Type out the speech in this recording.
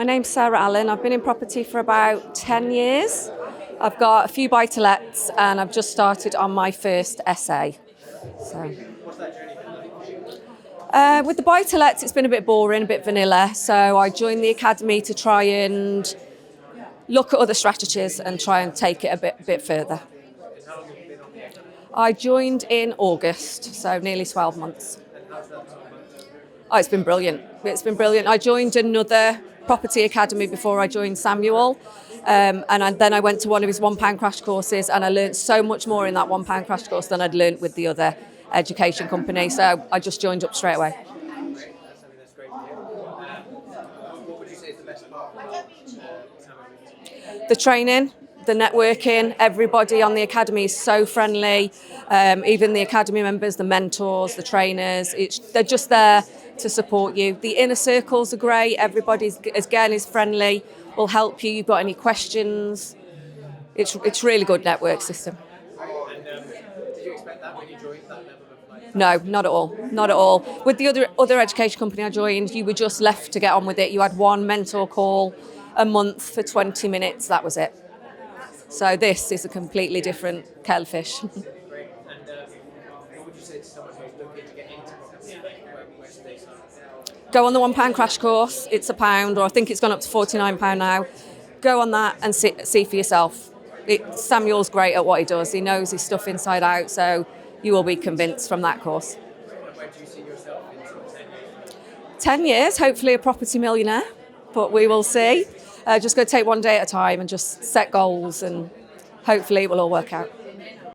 My name's Sarah Allen. I've been in property for about 10 years. I've got a few buy-to-lets and I've just started on my first essay. What's that journey been like? With the buy-to-lets, it's been a bit boring, a bit vanilla. So I joined the academy to try and look at other strategies and try and take it a bit further. And how long have you been on the academy? I joined in August, so nearly 12 months. And how's that 12 months? Oh, it's been brilliant. It's been brilliant. I joined another property academy before I joined Samuel. Then I went to one of his £1 crash courses and I learned so much more in that £1 crash course than I'd learned with the other education company. So I just joined up straight away. Great. That's great to hear. What would you say is the best part about Samuel Leeds? The training, the networking, everybody on the academy is so friendly. Even the academy members, the mentors, the trainers, they're just there to support you. The inner circles are great. Everybody, again, is friendly, will help you. You've got any questions. It's really good network system. And did you expect that when you joined, that level of like? No, not at all. Not at all. With the other education company I joined, you were just left to get on with it. You had one mentor call a month for 20 minutes. That was it. So this is a completely different kettle of fish. Great. And what would you say to someone who's looking to get into property? Where should they start? Go on the £1 crash course. It's £1, or I think it's gone up to £49 now. Go on that and see for yourself. Samuel's great at what he does. He knows his stuff inside out, so you will be convinced from that course. And where do you see yourself in sort of 10 years? 10 years, hopefully a property millionaire, but we will see. Just going to take one day at a time and just set goals and hopefully it will all work out.